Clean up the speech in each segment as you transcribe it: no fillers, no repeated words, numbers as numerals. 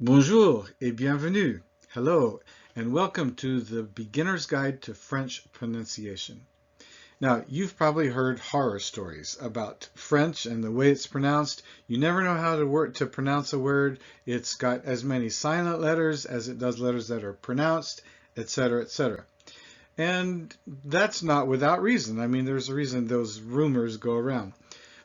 Bonjour et bienvenue. Hello and welcome to the Beginner's Guide to French Pronunciation. Now, you've probably heard horror stories about French and the way it's pronounced. You never know how to pronounce a word. It's got as many silent letters as it does letters that are pronounced, etc., etc. And that's not without reason. I mean, there's a reason those rumors go around.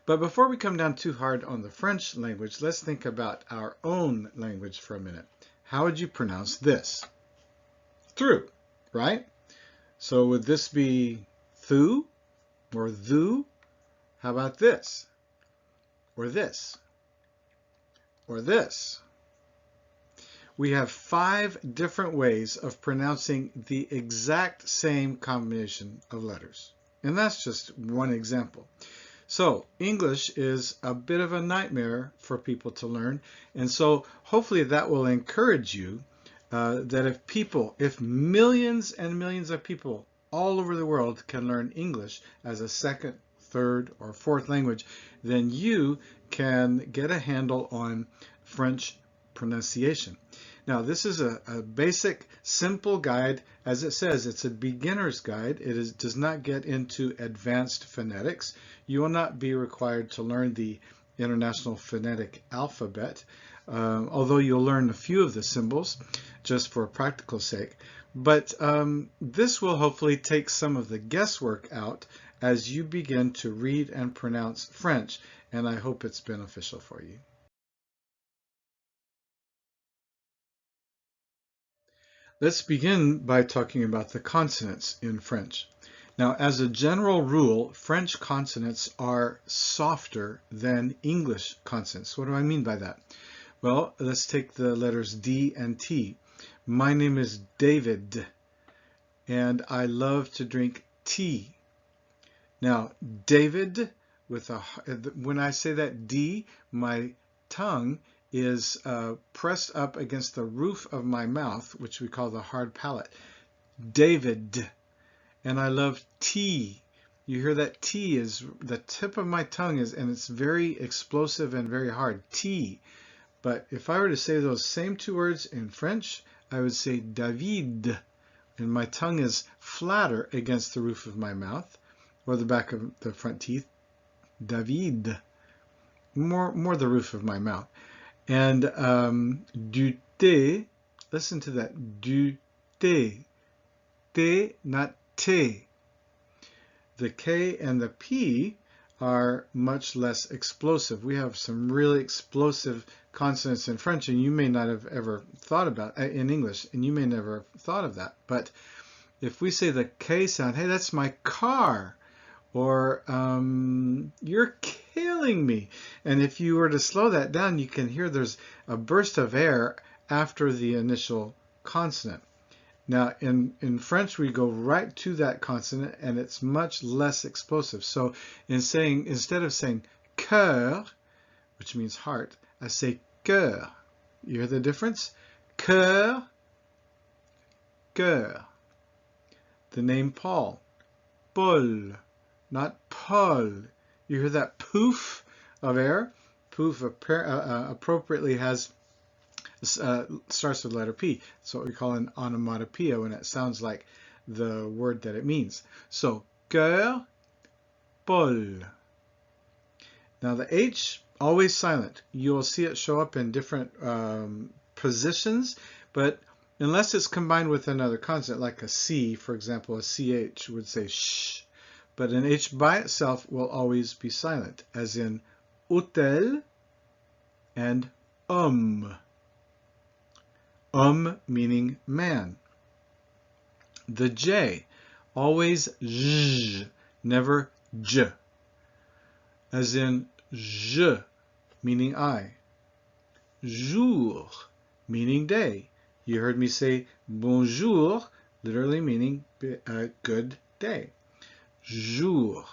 But before we come down too hard on the French language, let's think about our own language for a minute. How would you pronounce this? Through, right? So would this be thu or thu? How about this? Or this? Or this? We have 5 different ways of pronouncing the exact same combination of letters. And that's just one example. So English is a bit of a nightmare for people to learn. And so hopefully that will encourage you that if millions and millions of people all over the world can learn English as a second, third, or fourth language, then you can get a handle on French pronunciation. Now, this is a basic, simple guide. As it says, it's a beginner's guide. It does not get into advanced phonetics. You will not be required to learn the International Phonetic Alphabet, although you'll learn a few of the symbols just for practical sake. But this will hopefully take some of the guesswork out as you begin to read and pronounce French, and I hope it's beneficial for you. Let's begin by talking about the consonants in French. Now, as a general rule, French consonants are softer than English consonants. What do I mean by that? Well, let's take the letters D and T. My name is David, and I love to drink tea. Now, David, when I say that D, my tongue is pressed up against the roof of my mouth, which we call the hard palate. David. And I love tea. You hear that T is the tip of my tongue and it's very explosive and very hard. Tea. But if I were to say those same 2 words in French, I would say David. And my tongue is flatter against the roof of my mouth or the back of the front teeth. David. More the roof of my mouth. And du thé, listen to that, du thé, thé, not té. The K and the P are much less explosive. We have some really explosive consonants in French, and you may not have ever thought about in English, and you may never have thought of that. But if we say the K sound, hey, that's my car, or you're killing me. And if you were to slow that down, you can hear there's a burst of air after the initial consonant. Now, in French, we go right to that consonant, and it's much less explosive. So instead of saying cœur, which means heart, I say cœur. You hear the difference? Cœur, cœur. The name Paul, Paul, not Paul. You hear that poof of air? Poof appropriately starts with the letter P. It's what we call an onomatopoeia when it sounds like the word that it means. So, cœur, Paul. Now the H, always silent. You'll see it show up in different positions, but unless it's combined with another consonant, like a C, for example, a CH would say sh. But an H by itself will always be silent, as in hôtel and homme. Meaning man. The J, always j, never j. As in je, meaning I. Jour, meaning day. You heard me say bonjour, literally meaning good day. Jour.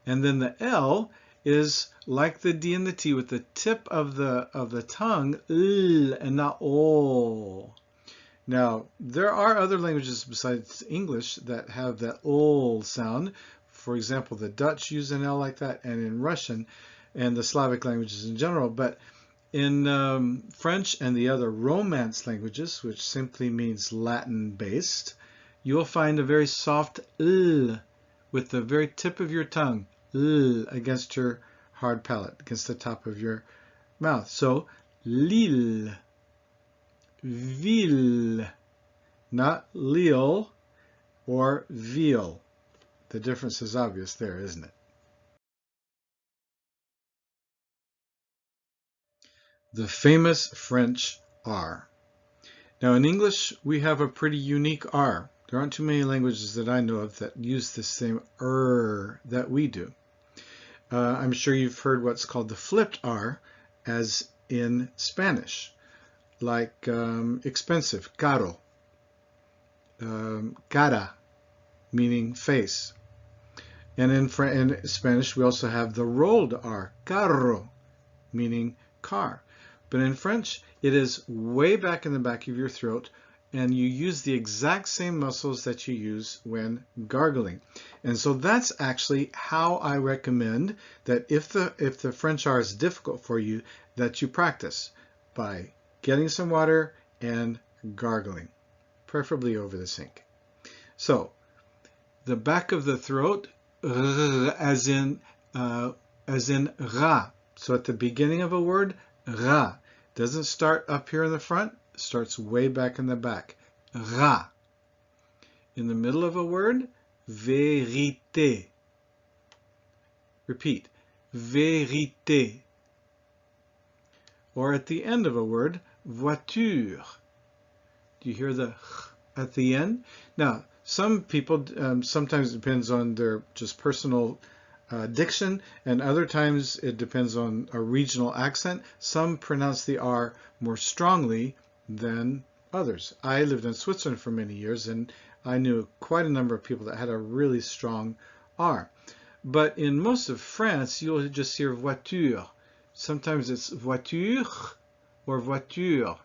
And then the L is like the D and the T with the tip of the tongue, L and not O. Now, there are other languages besides English that have that O sound. For example, the Dutch use an L like that, and in Russian and the Slavic languages in general. But In French and the other Romance languages, which simply means Latin-based, you'll find a very soft L with the very tip of your tongue, L, against your hard palate, against the top of your mouth. So, Lille, ville, not Lille or ville. The difference is obvious there, isn't it? The famous French R. Now in English, we have a pretty unique R. There aren't too many languages that I know of that use the same that we do. I'm sure you've heard what's called the flipped R, as in Spanish, like expensive, caro, cara, meaning face. And in Spanish, we also have the rolled R, carro, meaning car. But in French, it is way back in the back of your throat, and you use the exact same muscles that you use when gargling. And so that's actually how I recommend that if the French R is difficult for you, that you practice by getting some water and gargling, preferably over the sink. So the back of the throat, as in ra. So at the beginning of a word, ra. Doesn't start up here in the front, it starts way back in the back. Ra. In the middle of a word, vérité. Repeat, vérité. Or at the end of a word, voiture. Do you hear the at the end? Now, some people, sometimes it depends on their just personal diction, and other times it depends on a regional accent. Some pronounce the R more strongly than others. I lived in Switzerland for many years, and I knew quite a number of people that had a really strong R. But in most of France, you'll just hear voiture. Sometimes it's voiture or voiture.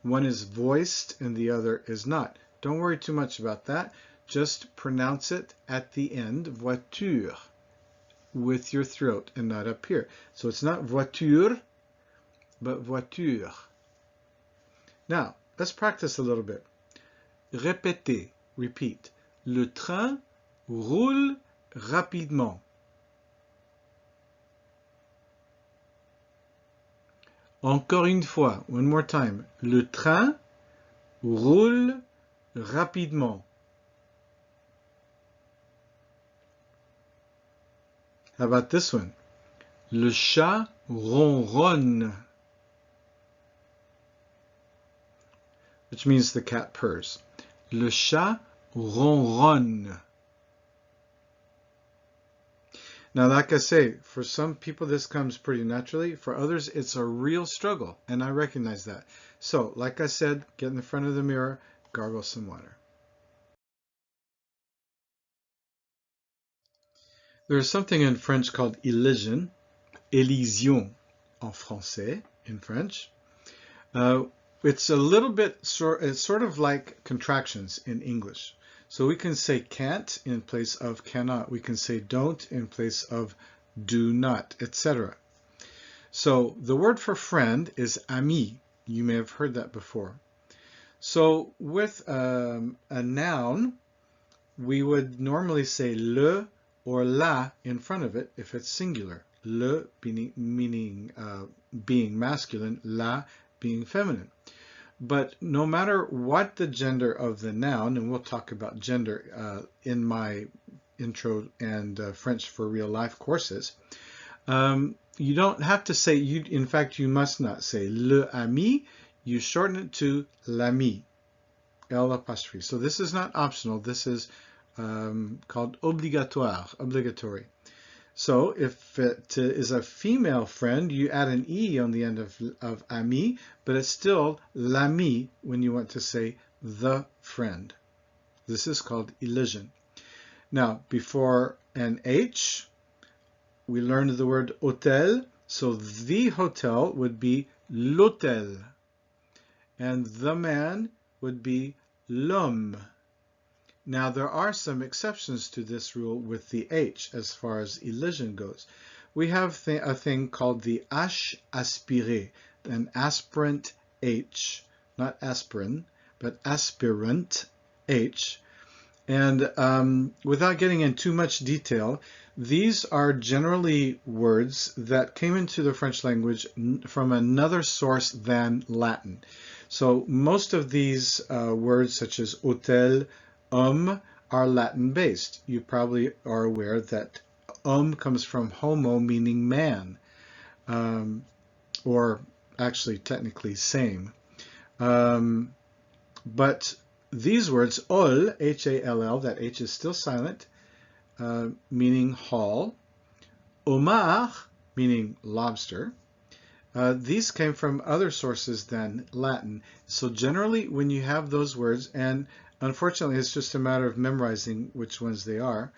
One is voiced and the other is not. Don't worry too much about that. Just pronounce it at the end, voiture, with your throat and not up here. So it's not voiture, but voiture. Now, let's practice a little bit. Répétez, repeat. Le train roule rapidement. Encore une fois, one more time. Le train roule rapidement. How about this one? Le chat ronronne. Which means the cat purrs. Le chat ronronne. Now, like I say, for some people this comes pretty naturally. For others, it's a real struggle, and I recognize that. So, like I said, get in the front of the mirror, gargle some water. There's something in French called elision, élision en français, in French. It's a little bit, it's sort of like contractions in English. So we can say can't in place of cannot. We can say don't in place of do not, etc. So the word for friend is ami. You may have heard that before. So with a noun, we would normally say le or la in front of it if it's singular. Le meaning being masculine, la being feminine. But no matter what the gender of the noun, and we'll talk about gender in my intro and French for real life courses, you don't have to say, in fact, you must not say le ami, you shorten it to l'ami, L apostrophe. So this is not optional, this is called obligatoire, obligatory. So if it is a female friend, you add an E on the end of ami, but it's still l'ami when you want to say the friend. This is called elision. Now, before an H, we learned the word hôtel. So the hotel would be l'hôtel. And the man would be l'homme. Now, there are some exceptions to this rule with the H as far as elision goes. we have a thing called the H aspiré, an aspirant H, not aspirin, but aspirant H. And without getting in too much detail, these are generally words that came into the French language from another source than Latin. So most of these words, such as hôtel, homme, are Latin-based. You probably are aware that homme comes from homo, meaning man, or actually technically same. But these words, hall, H-A-L-L, that H is still silent, meaning hall, homard, meaning lobster. These came from other sources than Latin. So generally, when you have those words, and unfortunately it's just a matter of memorizing which ones they are,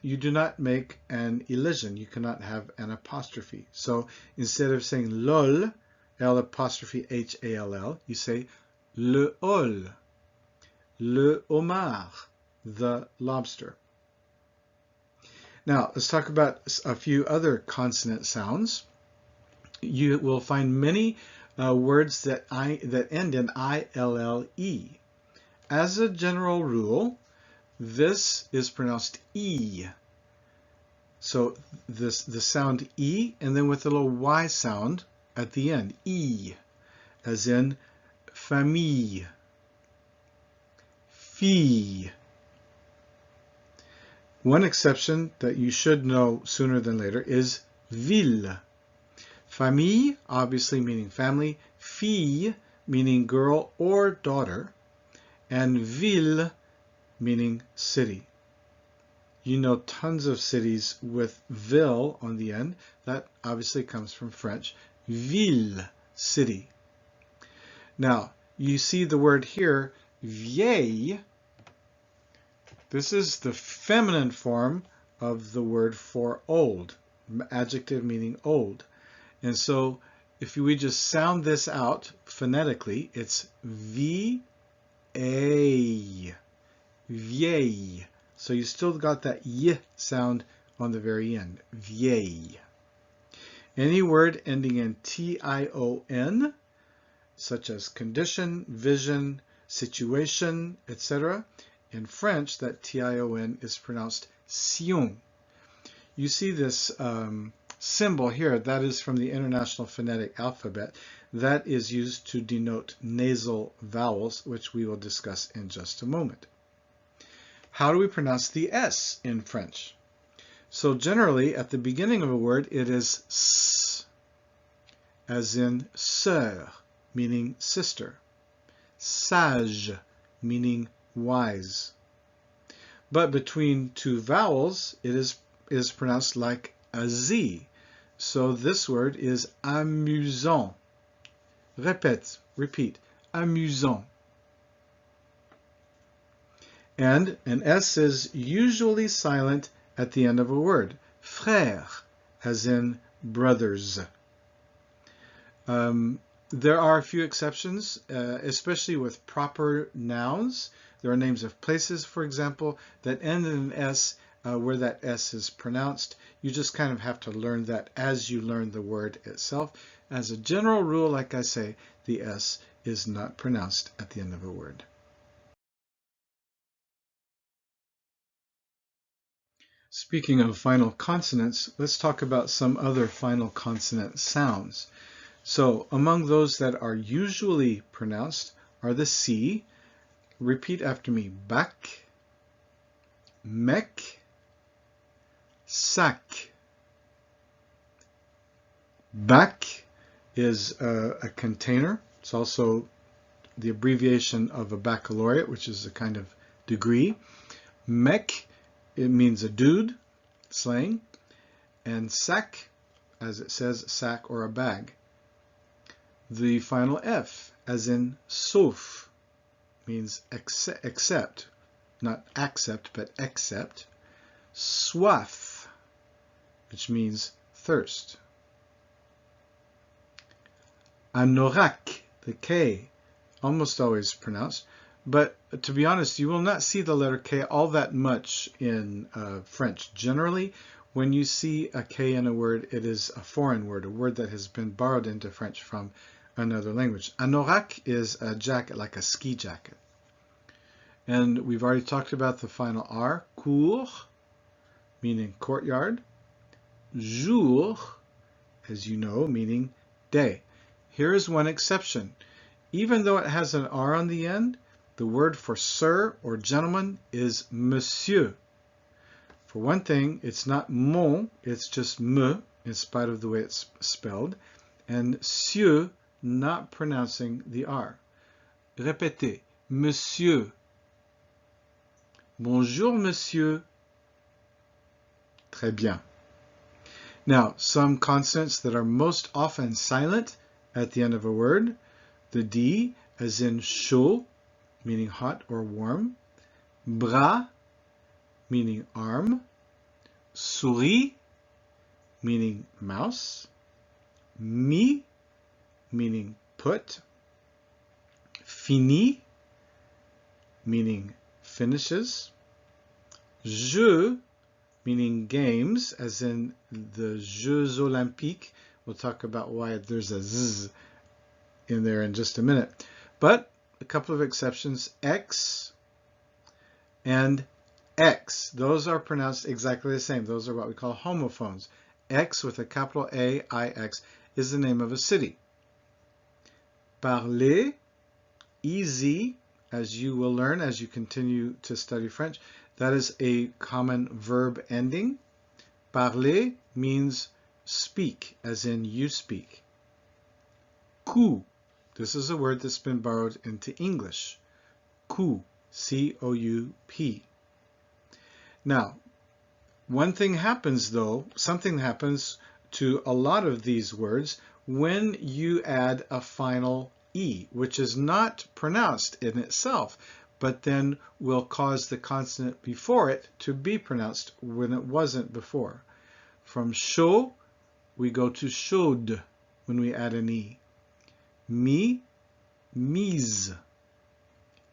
you do not make an elision. You cannot have an apostrophe. So instead of saying lol, L apostrophe H-A-L-L, you say le hall, le homard, the lobster. Now, let's talk about a few other consonant sounds. You will find many words that end in I-L-L-E. As a general rule, this is pronounced E. So the sound E, and then with a little Y sound at the end, E, as in famille, fille. One exception that you should know sooner than later is ville. Famille, obviously meaning family, fille, meaning girl or daughter, and ville, meaning city. You know tons of cities with ville on the end. That obviously comes from French. Ville, city. Now, you see the word here, vieille. This is the feminine form of the word for old, adjective meaning old. And so if we just sound this out phonetically, it's V-A, vieille. So you still got that Y sound on the very end, vieille. Any word ending in T-I-O-N, such as condition, vision, situation, etc., in French, that T-I-O-N is pronounced sion. You see this symbol here, that is from the International Phonetic Alphabet. That is used to denote nasal vowels, which we will discuss in just a moment. How do we pronounce the S in French? So generally, at the beginning of a word, it is S, as in sœur, meaning sister. Sage, meaning wise. But between two vowels, it is pronounced like a Z. So this word is amusant. Repeat, amusant. And an S is usually silent at the end of a word. Frère, as in brothers. There are a few exceptions, especially with proper nouns. There are names of places, for example, that end in an S where that S is pronounced. You just kind of have to learn that as you learn the word itself. As a general rule, like I say, the S is not pronounced at the end of a word. Speaking of final consonants, let's talk about some other final consonant sounds. So among those that are usually pronounced are the C. Repeat after me. Bac, mec, sac. Bac is a container. It's also the abbreviation of a baccalaureate, which is a kind of degree. Mec, it means a dude, slang. And sac, as it says, sack or a bag. The final F, as in sauf, means accept, not accept, but accept. Soif, which means thirst. Anorak, the K, almost always pronounced, but to be honest, you will not see the letter K all that much in French. Generally, when you see a K in a word, it is a foreign word, a word that has been borrowed into French from another language. Anorak is a jacket, like a ski jacket. And we've already talked about the final R, cour, meaning courtyard, jour, as you know, meaning day. Here is one exception. Even though it has an R on the end, the word for sir or gentleman is monsieur. For one thing, it's not mon, it's just me, in spite of the way it's spelled, and sieur not pronouncing the R. Répétez, monsieur. Bonjour, monsieur. Très bien. Now, some consonants that are most often silent at the end of a word, the D, as in chaud, meaning hot or warm, bras, meaning arm, souris, meaning mouse, mi, meaning put, fini, meaning finishes, jeu, meaning games, as in the Jeux Olympiques. We'll talk about why there's a Z in there in just a minute. But a couple of exceptions, X and X. Those are pronounced exactly the same. Those are what we call homophones. X with a capital A, I-X, is the name of a city. Parler, easy, as you will learn as you continue to study French. That is a common verb ending. Parler means speak, as in you speak. Coup, this is a word that's been borrowed into English. Coup, C-O-U-P. Now, one thing happens though, something happens to a lot of these words when you add a final E, which is not pronounced in itself, but then will cause the consonant before it to be pronounced when it wasn't before. From chaud, we go to chaude when we add an E. Mi, mise.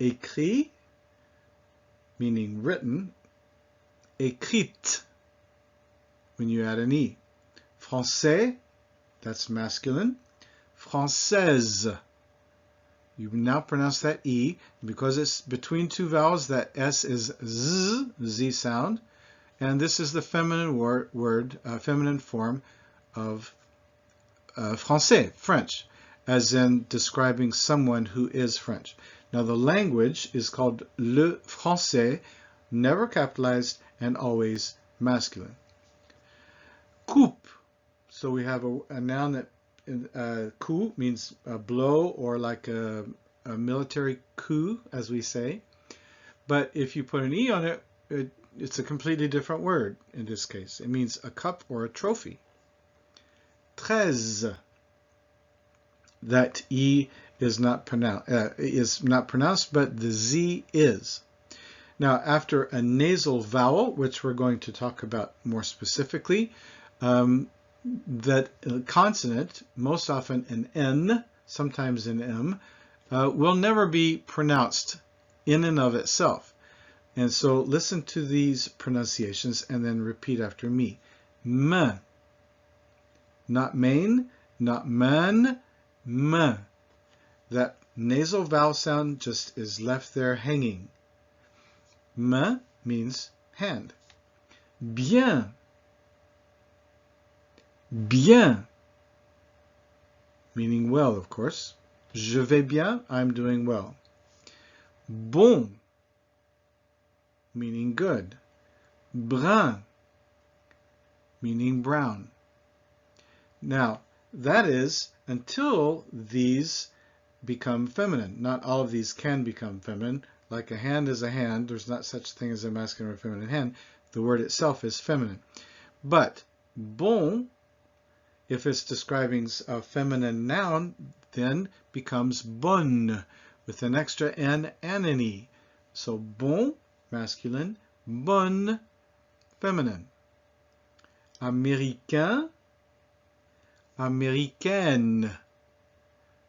Écrit, meaning written. Écrite, when you add an E. Français, that's masculine. Française. You now pronounce that E. Because it's between two vowels, that S is Z, Z sound. And this is the feminine feminine form of français, French, as in describing someone who is French. Now the language is called le français, never capitalized and always masculine. Coupe. So we have a noun that coup means a blow, or like a military coup, as we say. But if you put an E on it, it's a completely different word in this case. It means a cup or a trophy. 13. That E is not pronounced, but the Z is. Now, after a nasal vowel, which we're going to talk about more specifically, that consonant, most often an N, sometimes an M, will never be pronounced in and of itself. And so listen to these pronunciations and then repeat after me. M. Not main, not man, M. That nasal vowel sound just is left there hanging. M means hand. Bien. Bien. Meaning well, of course. Je vais bien, I'm doing well. Bon. Meaning good. Brun. Meaning brown. Now, that is until these become feminine. Not all of these can become feminine. Like a hand is a hand. There's not such a thing as a masculine or feminine hand. The word itself is feminine. But bon, if it's describing a feminine noun, then becomes bonne with an extra N and an E. So bon, masculine, bonne, feminine. Américain, américaine.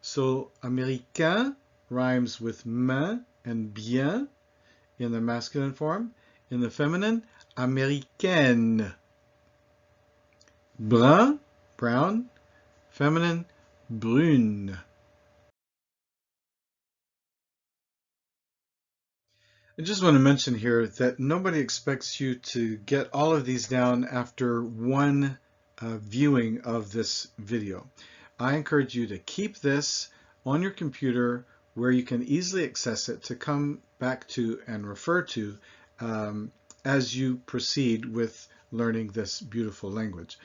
So américain rhymes with main and bien in the masculine form. In the feminine, américaine. Brun, brown. Feminine, brune. I just want to mention here that nobody expects you to get all of these down after one viewing of this video. I encourage you to keep this on your computer where you can easily access it to come back to and refer to as you proceed with learning this beautiful language.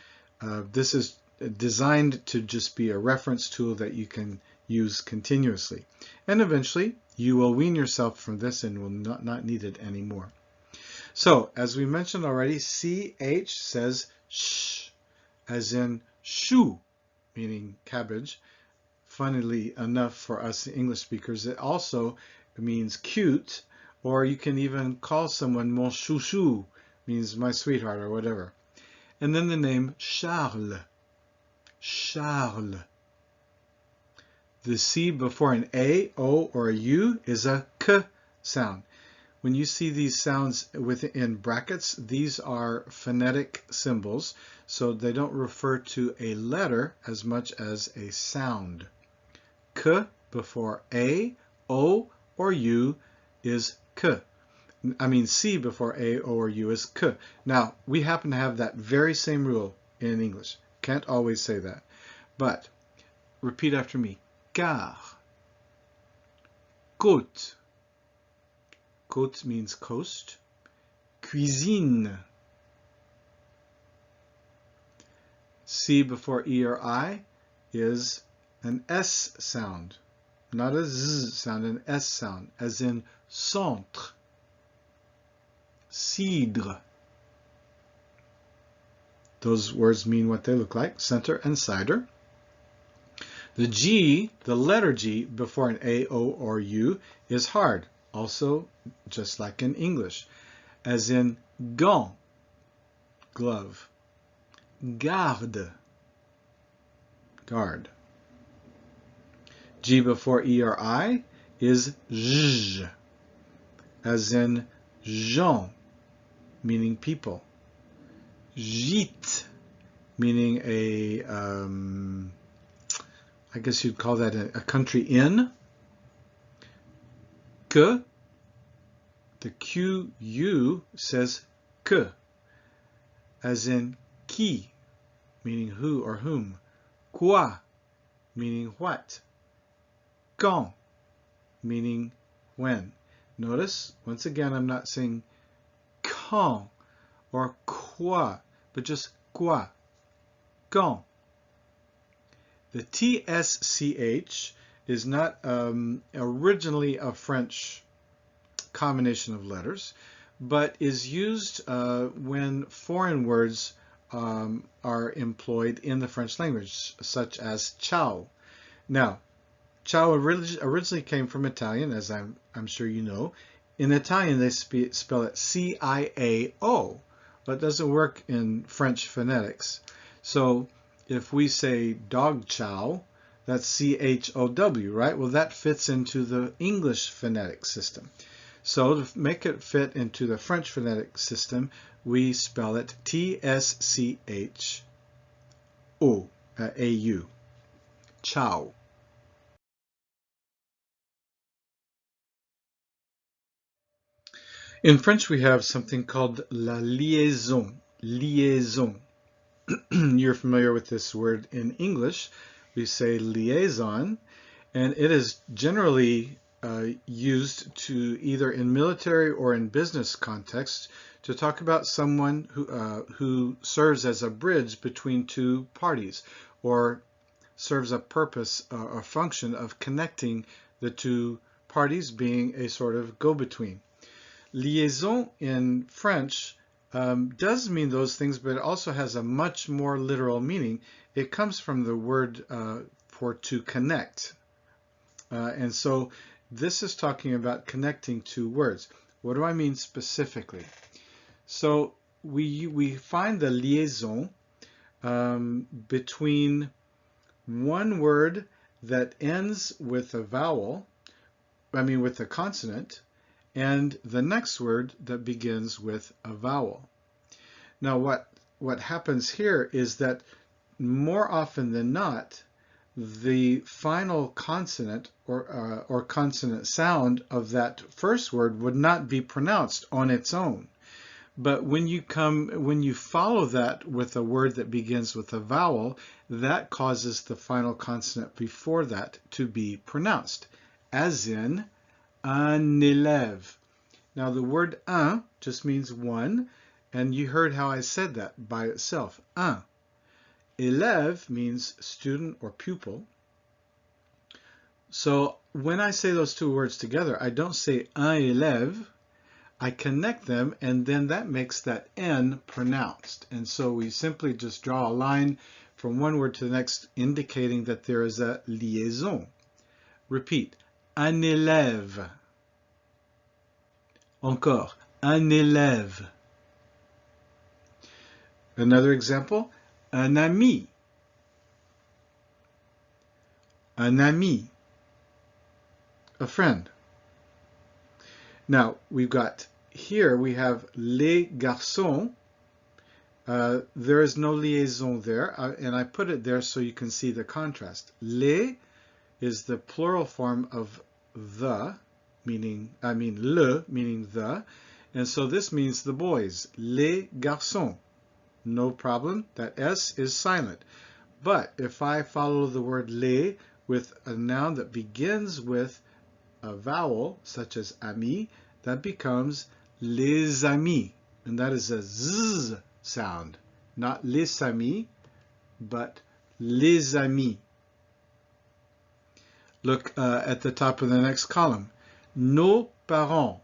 This is designed to just be a reference tool that you can use continuously. And eventually, you will wean yourself from this and will not need it anymore. So, as we mentioned already, CH says sh, as in shoe, meaning cabbage. Funnily enough for us English speakers, it also means cute, or you can even call someone mon chouchou, means my sweetheart or whatever. And then the name Charles. Charles. The C before an A, O, or a U is a K sound. When you see these sounds within brackets, these are phonetic symbols, so they don't refer to a letter as much as a sound. K before A, O, or U is K. I mean, C before A, O, or U is K. Now, we happen to have that very same rule in English. Can't always say that. But, repeat after me. Gare. Côte. Côte means coast. Cuisine. C before E or I is an S sound. Not a Z sound, an S sound, as in centre. Cidre. Those words mean what they look like, center and cider. The G, the letter G, before an A, O, or U is hard, also just like in English, as in gant, glove, garde, guard. G before E or I is zh, as in gens, meaning people. Gîte, meaning I guess you'd call that a country inn. Que, the QU says que, as in qui, meaning who or whom. Quoi, meaning what. Quand, meaning when. Notice, once again, I'm not saying quand or quoi, but just quoi. Quand. The TSCH is not originally a French combination of letters, but is used when foreign words are employed in the French language, such as ciao. Now, ciao originally came from Italian, as I'm sure you know. In Italian, they spell it C-I-A-O, but it doesn't work in French phonetics. So if we say dog chow, that's C-H-O-W, right? Well, that fits into the English phonetic system. So to make it fit into the French phonetic system, we spell it T-S-C-H-O, A-U, chow. In French, we have something called la liaison. Liaison. You're familiar with this word in English. We say liaison, and it is generally used to either in military or in business context to talk about someone who serves as a bridge between two parties or serves a purpose or function of connecting the two parties, being a sort of go-between. Liaison in French does mean those things, but it also has a much more literal meaning. It comes from the word for to connect. And so this is talking about connecting two words. What do I mean specifically? So we find the liaison between one word that ends with a vowel, with a consonant, and the next word that begins with a vowel. Now what what happens here is that more often than not, the final consonant or consonant sound of that first word would not be pronounced on its own. But when you follow that with a word that begins with a vowel, that causes the final consonant before that to be pronounced, as in un élève. Now the word un just means one, and you heard how I said that by itself, un. Élève means student or pupil. So when I say those two words together, I don't say un élève, I connect them, and then that makes that N pronounced. And so we simply just draw a line from one word to the next, indicating that there is a liaison. Repeat, un élève. Encore, un élève. Another example, un ami. Un ami, a friend. Now, we have les garçons. There is no liaison there, and I put it there so you can see the contrast. Les is the plural form of the, le, meaning the, and so this means the boys. Les garçons. No problem, that S is silent. But if I follow the word les with a noun that begins with a vowel, such as ami, that becomes les amis, and that is a Z sound, not les amis, but les amis. Look at the top of the next column. Nos parents,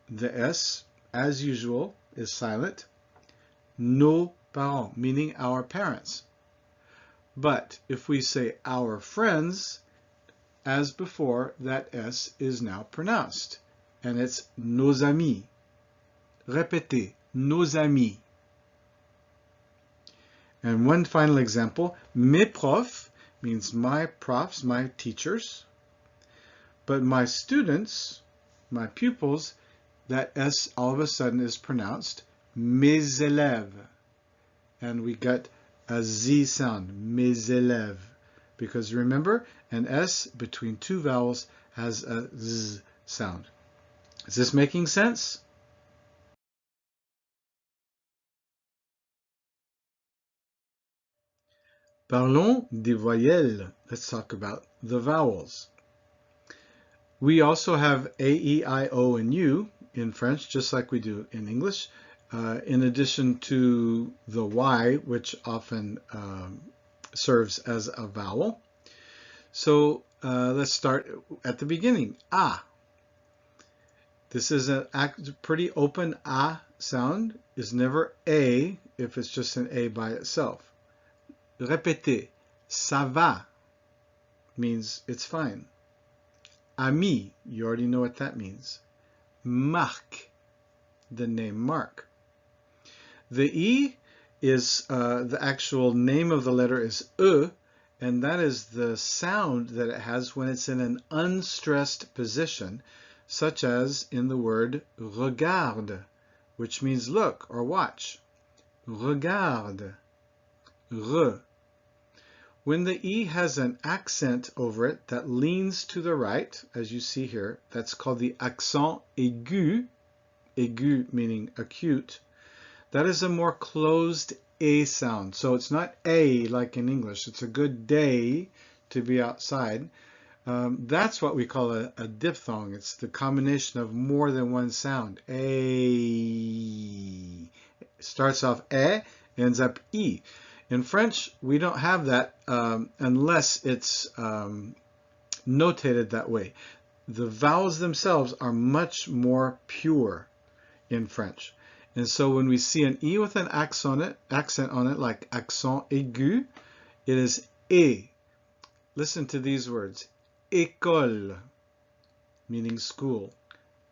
the S, as usual, is silent. Nos parents, meaning our parents. But if we say our friends, as before, that S is now pronounced, and it's nos amis. Répétez, nos amis. And one final example, mes profs means my profs, my teachers. But my students, my pupils, that S all of a sudden is pronounced mes élèves. And we get a Z sound, mes élèves. Because remember, an S between two vowels has a Z sound. Is this making sense? Parlons des voyelles. Let's talk about the vowels. We also have A, E, I, O, and U in French, just like we do in English, in addition to the Y, which often serves as a vowel. So let's start at the beginning. A. This is a pretty open A sound. Is never A if it's just an A by itself. Répétez. Ça va means it's fine. Ami, you already know what that means. Marc, the name Mark. The E is the actual name of the letter is E, and that is the sound that it has when it's in an unstressed position, such as in the word regarde, which means look or watch. Regarde. Re. When the E has an accent over it that leans to the right, as you see here, that's called the accent aigu, aigu meaning acute. That is a more closed A sound. So it's not A like in English. It's a good day to be outside. That's what we call a diphthong. It's the combination of more than one sound. A starts off E, ends up E. In French, we don't have that unless it's notated that way. The vowels themselves are much more pure in French. And so when we see an E with an accent on it, like accent aigu, it is E. Listen to these words. École, meaning school.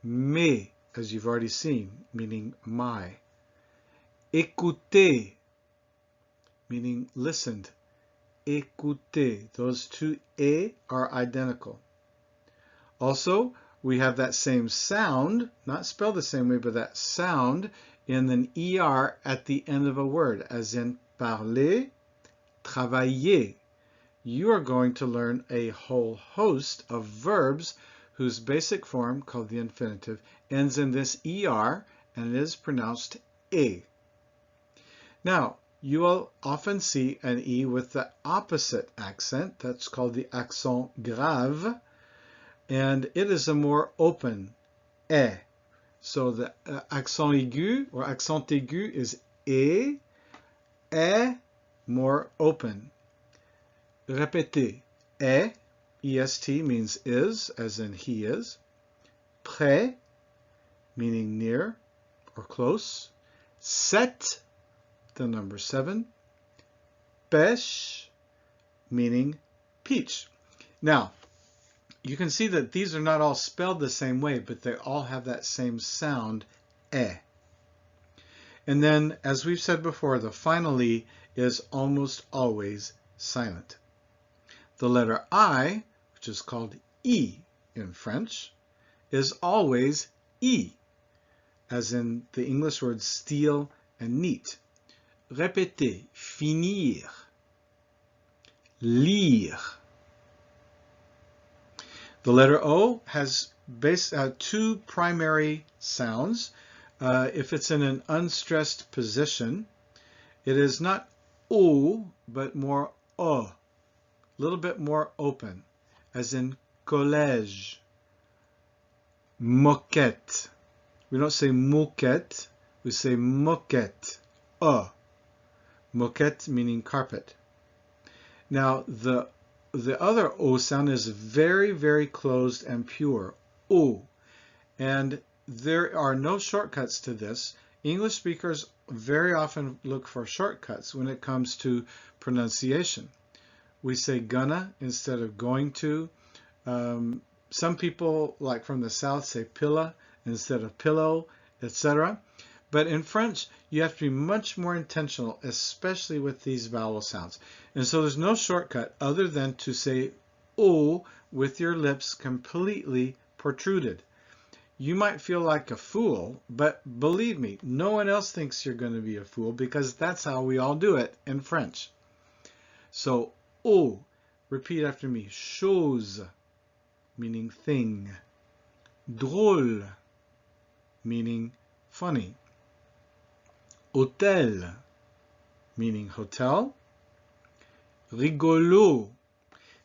Mais, as you've already seen, meaning my. Écoutez, meaning listened. Écoutez. Those two E are identical. Also, we have that same sound, not spelled the same way, but that sound in an ER at the end of a word, as in parler, travailler. You are going to learn a whole host of verbs whose basic form, called the infinitive, ends in this ER and is pronounced E. Now, you will often see an E with the opposite accent. That's called the accent grave, and it is a more open E. So the accent aigu or accent aigu is E, more open. Répétez. Est, est means is, as in he is. Près, meaning near or close. Sept, the number 7. Pêche, meaning peach. Now, you can see that these are not all spelled the same way, but they all have that same sound, eh. And then, as we've said before, the final E is almost always silent. The letter I, which is called E in French, is always E, as in the English words steal and neat. Répétez, finir, lire. The letter O has two primary sounds. If it's in an unstressed position, it is not O, but more O. A little bit more open, as in collège, moquette. We don't say moquette, we say moquette, moquette meaning carpet. Now the other O sound is very, very closed and pure, O, and there are no shortcuts to this. English speakers very often look for shortcuts when it comes to pronunciation. We say gonna instead of going to. Some people, like from the South, say pilla instead of pillow, etc. But in French, you have to be much more intentional, especially with these vowel sounds. And so there's no shortcut other than to say O with your lips completely protruded. You might feel like a fool, but believe me, no one else thinks you're going to be a fool because that's how we all do it in French. So, O, repeat after me. Chose, meaning thing. Drôle, meaning funny. Hôtel, meaning hotel. Rigolo.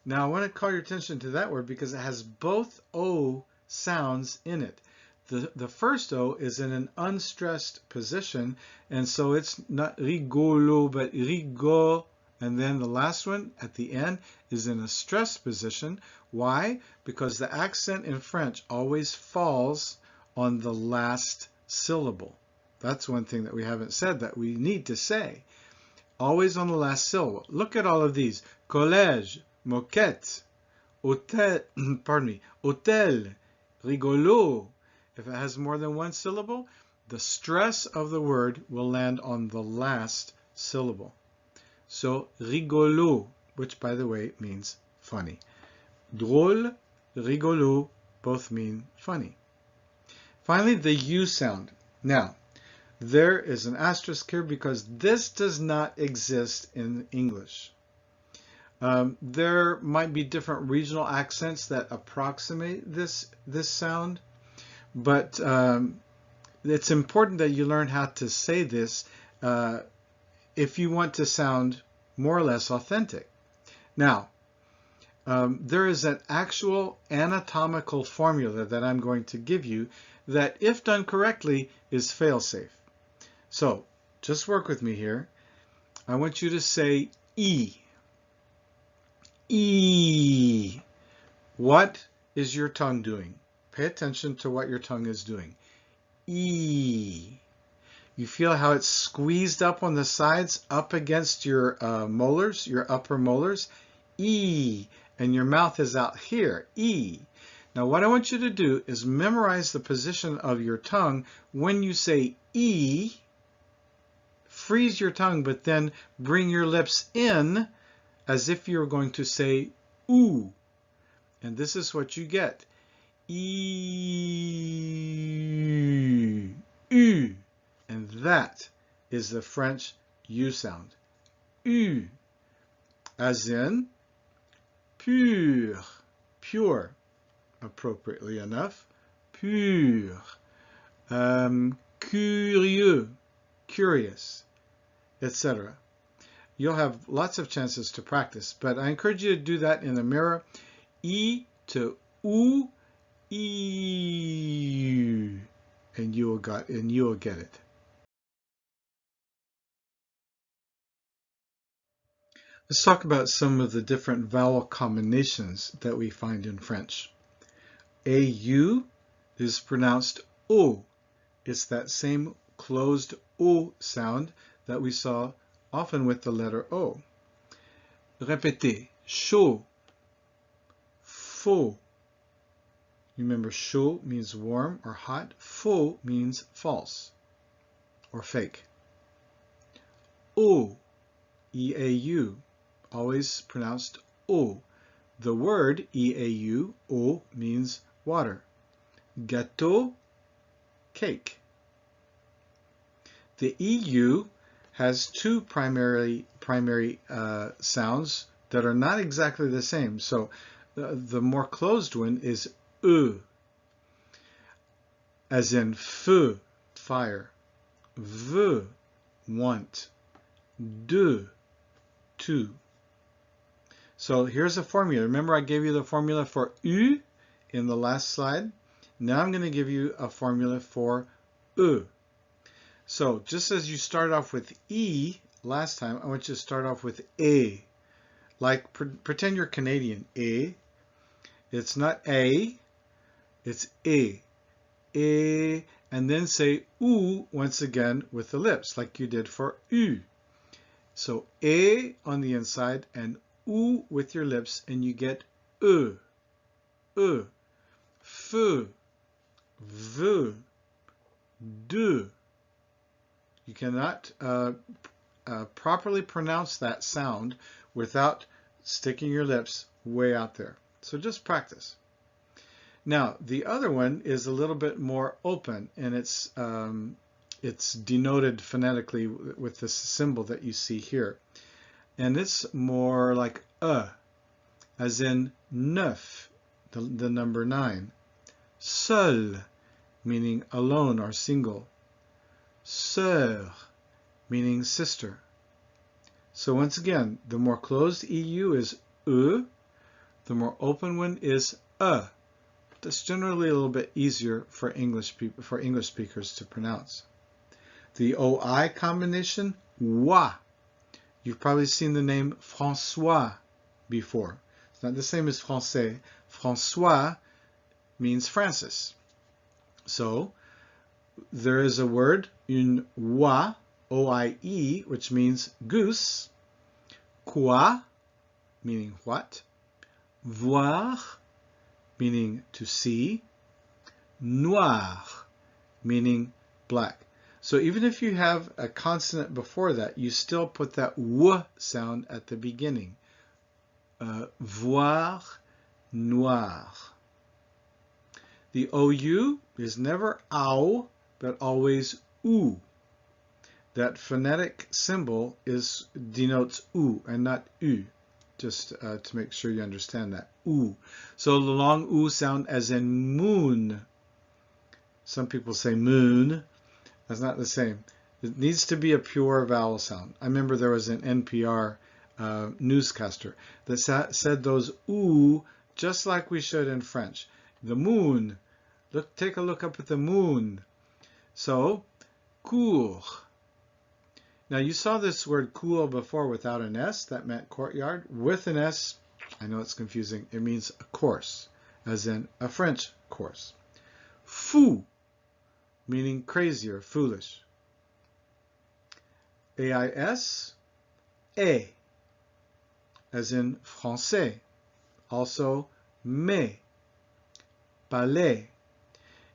Now, I want to call your attention to that word because it has both O sounds in it. The first O is in an unstressed position, and so it's not rigolo, but rigo. And then the last one at the end is in a stressed position. Why? Because the accent in French always falls on the last syllable. That's one thing that we haven't said that we need to say. Always on the last syllable. Look at all of these. Collège, moquette, hôtel, hôtel, rigolo. If it has more than one syllable, the stress of the word will land on the last syllable. So, rigolo, which by the way means funny. Drôle, rigolo, both mean funny. Finally, the U sound. Now, there is an asterisk here because this does not exist in English. There might be different regional accents that approximate this sound, but it's important that you learn how to say this if you want to sound more or less authentic. Now, there is an actual anatomical formula that I'm going to give you that, if done correctly, is fail-safe. So, just work with me here. I want you to say E. E. What is your tongue doing? Pay attention to what your tongue is doing. E. You feel how it's squeezed up on the sides, up against your molars, your upper molars. E. And your mouth is out here. E. Now what I want you to do is memorize the position of your tongue when you say E. Freeze your tongue, but then bring your lips in as if you're going to say oo. And this is what you get. E. U. And That is the French U sound. U, as in pur, pure, appropriately enough. Pur. Curieux, curious, etc. You'll have lots of chances to practice, but I encourage you to do that in the mirror. E to U, E, and you will get it. Let's talk about some of the different vowel combinations that we find in French. AU is pronounced O. It's that same closed O sound that we saw often with the letter O. Répétez. Chaud. Faux. Remember, chaud means warm or hot. Faux means false or fake. O. E-A-U. Always pronounced O. The word E-A-U, O, means water. Gâteau, cake. The EU has two primary sounds that are not exactly the same. So the more closed one is E, as in feu, fire, veut, want, de, to. So here's a formula. Remember I gave you the formula for U in the last slide? Now I'm going to give you a formula for E. So just as you start off with E last time, I want you to start off with A. Like pretend you're Canadian. A. It's not A, it's A. A, and then say U once again with the lips, like you did for U. So A on the inside and U with your lips, and you get E. E. Feu. Veut. De. You cannot properly pronounce that sound without sticking your lips way out there. So just practice. Now, the other one is a little bit more open, and it's denoted phonetically with this symbol that you see here. And it's more like as in neuf, the number 9. Seul, meaning alone or single. Sœur, meaning sister. So once again, the more closed EU is E, the more open one is That's generally a little bit easier for English speakers to pronounce. The OI combination, wa. You've probably seen the name François before. It's not the same as Français. François means Francis. So there is a word, une oie, O-I-E, which means goose. Quoi, meaning what. Voir, meaning to see. Noir, meaning black. So even if you have a consonant before that, you still put that w sound at the beginning. Voir, noir. The OU is never ow, but always oo. That phonetic symbol denotes oo and not u, just to make sure you understand that. Oo. So the long oo sound as in moon. Some people say moon. That's not the same. It needs to be a pure vowel sound. I remember there was an NPR newscaster that said those oo just like we should in French. The moon. Take a look up at the moon. So, cour. Now you saw this word cour before without an S. That meant courtyard. With an S, I know it's confusing. It means a course, as in a French course. Fou, meaning crazy or foolish. AIS, A, as in français. Also, mais, palais.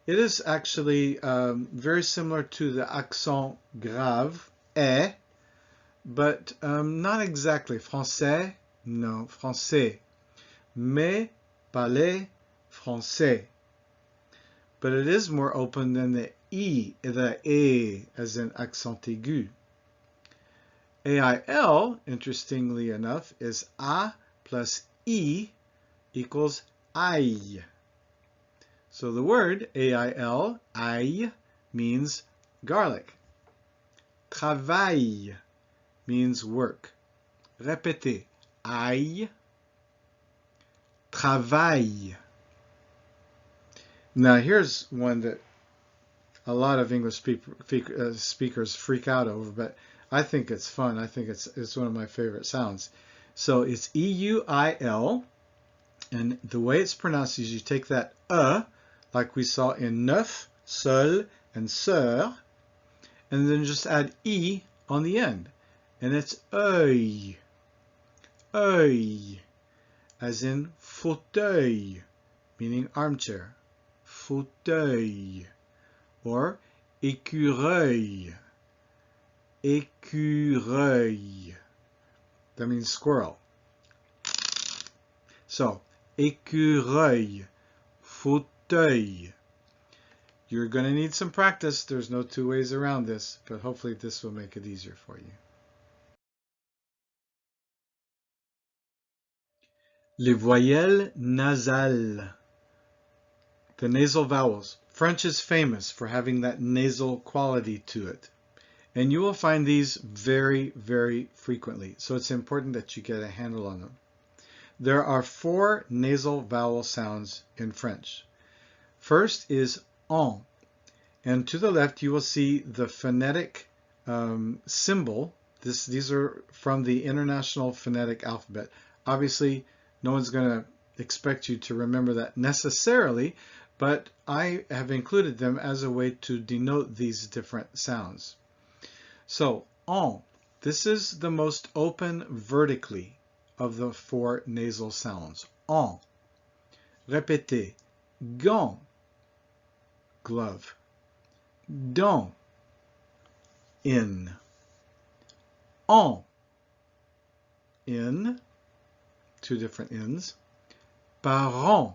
It is actually very similar to the accent grave, eh, but not exactly. Français, no, français. Mais, palais, français. But it is more open than the E, the E as in accent aigu. AIL, interestingly enough, is A plus E equals aïe. So the word AIL, aïe, means garlic. Travail means work. Répétez. Aïe. Travail. Now here's one that a lot of English speakers freak out over, but I think it's fun. I think it's one of my favorite sounds. So it's EUIL, and the way it's pronounced is you take that like we saw in neuf, seul, and sœur, and then just add E on the end, and it's œil, œil, as in fauteuil, meaning armchair, fauteuil, or écureuil, écureuil, that means squirrel. So, écureuil, fauteuil. You're going to need some practice. There's no two ways around this, but hopefully this will make it easier for you. Les voyelles nasales. The nasal vowels. French is famous for having that nasal quality to it. And you will find these very, very frequently. So it's important that you get a handle on them. There are 4 nasal vowel sounds in French. First is en. And to the left, you will see the phonetic symbol. These are from the International Phonetic Alphabet. Obviously, no one's going to expect you to remember that necessarily, but I have included them as a way to denote these different sounds. So, en, this is the most open vertically of the 4 nasal sounds. En. Répétez. Gant, glove. Dans, in. En, in, 2 different ins. Parent.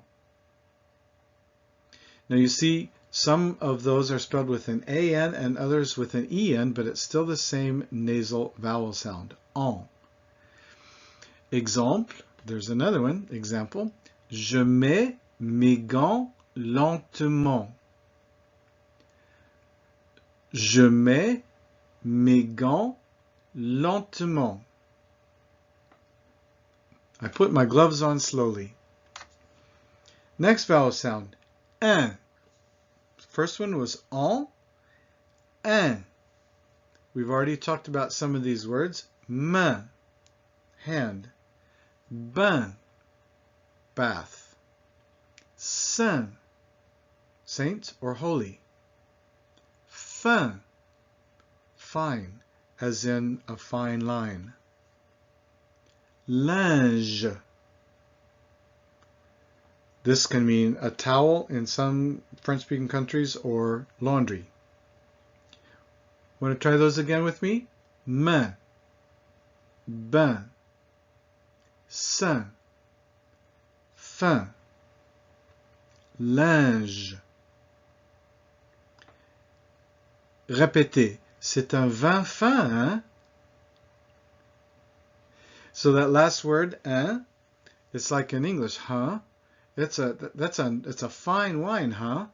Now you see some of those are spelled with an AN and others with an EN, but it's still the same nasal vowel sound. En. Exemple, there's another one, example. Je mets mes gants lentement. Je mets mes gants lentement. I put my gloves on slowly. Next vowel sound, un. First one was en, un. We've already talked about some of these words. Main, hand. Bain, bath. Saint, saint or holy. Fin, fine, as in a fine line. Linge. This can mean a towel in some French-speaking countries or laundry. Want to try those again with me? Main, bain, saint, fin, linge. Répétez. C'est un vin fin, hein? So that last word, hein, it's like in English, huh? It's a fine wine, huh?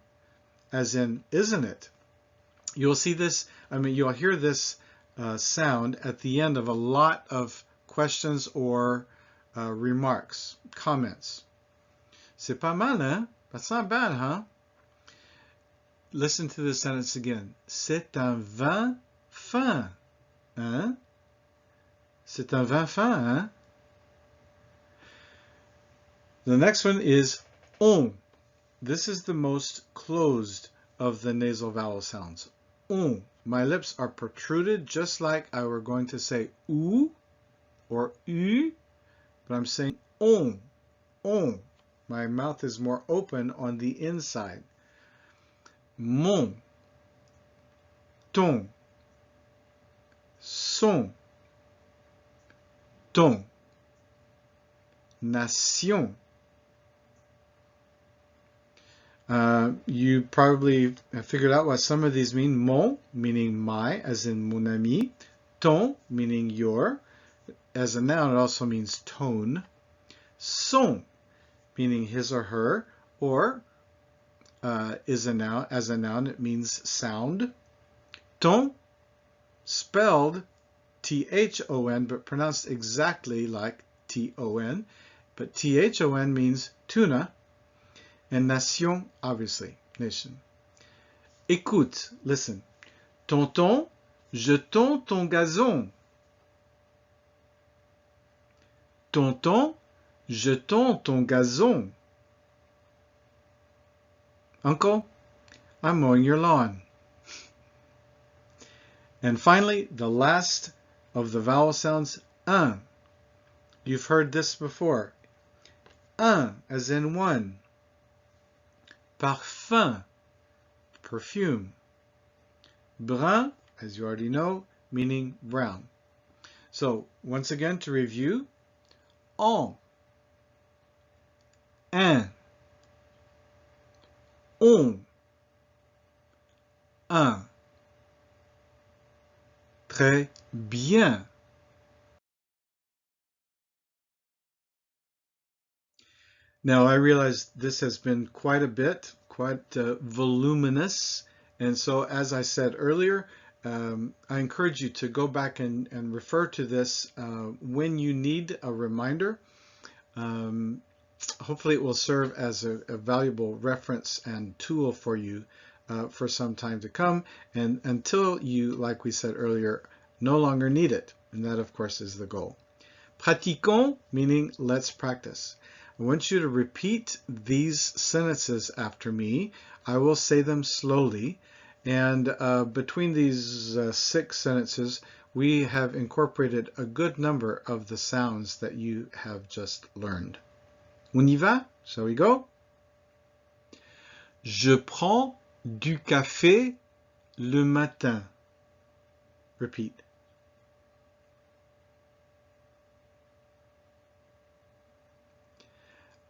As in, isn't it? You'll see this, you'll hear this sound at the end of a lot of questions or remarks, comments. C'est pas mal, hein? That's not bad, huh? Listen to this sentence again. C'est un vin fin, hein? C'est un vin fin, hein? The next one is on. This is the most closed of the nasal vowel sounds. On. My lips are protruded just like I were going to say ou or u, but I'm saying on. On. My mouth is more open on the inside. Mon, ton, son, ton, nation. You probably have figured out what some of these mean. Mon, meaning my, as in mon ami. Ton, meaning your. As a noun, it also means tone. Son, meaning his or her, or is a noun. As a noun, it means sound. Ton, spelled T-H-O-N, but pronounced exactly like T-O-N. But T-H-O-N means tuna. And nation, obviously, nation. Écoute, listen. Tonton, je tonds ton gazon. Tonton, je tonds ton gazon. Uncle, I'm mowing your lawn. And finally, the last of the vowel sounds, un. You've heard this before. Un, as in one. Parfum, perfume. Brun, as you already know, meaning brown. So, once again, to review, en, un, on, un. Très bien. Now, I realize this has been quite a bit, quite voluminous. And so, as I said earlier, I encourage you to go back and refer to this when you need a reminder. Hopefully it will serve as a valuable reference and tool for you for some time to come, and until you, like we said earlier, no longer need it. And that, of course, is the goal. Pratiquons, meaning let's practice. I want you to repeat these sentences after me. I will say them slowly. And between these 6 sentences, we have incorporated a good number of the sounds that you have just learned. On y va? Shall we go? Je prends du café le matin. Repeat.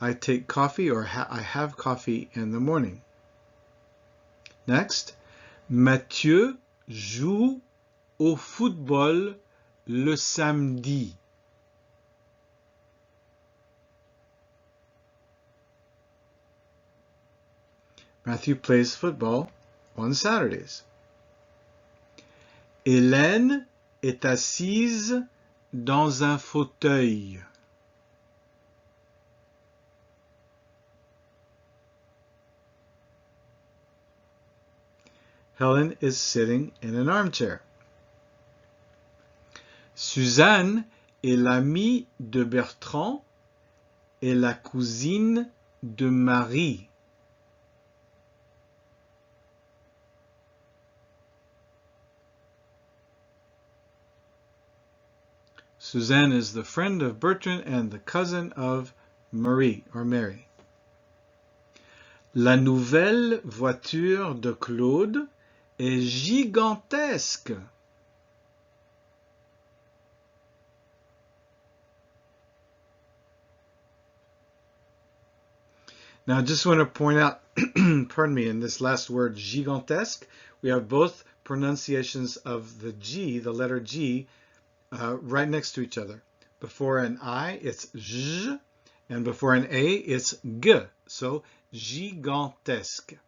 I take coffee, or I have coffee in the morning. Next, Mathieu joue au football le samedi. Matthew plays football on Saturdays. Hélène est assise dans un fauteuil. Helen is sitting in an armchair. Suzanne est l'amie de Bertrand et la cousine de Marie. Suzanne is the friend of Bertrand and the cousin of Marie, or Mary. La nouvelle voiture de Claude est gigantesque. Now, I just want to point out, pardon me, in this last word, gigantesque, we have both pronunciations of the G, the letter G, right next to each other. Before an I, it's J, and before an A, it's G. So, gigantesque.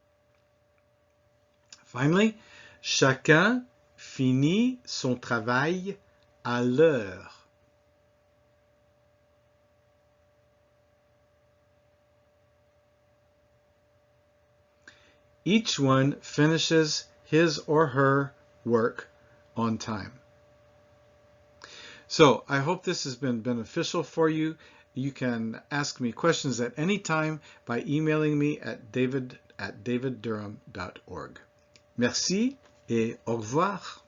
Finally, chacun finit son travail à l'heure. Each one finishes his or her work on time. So I hope this has been beneficial for you. You can ask me questions at any time by emailing me at david@daviddurham.org. Merci et au revoir.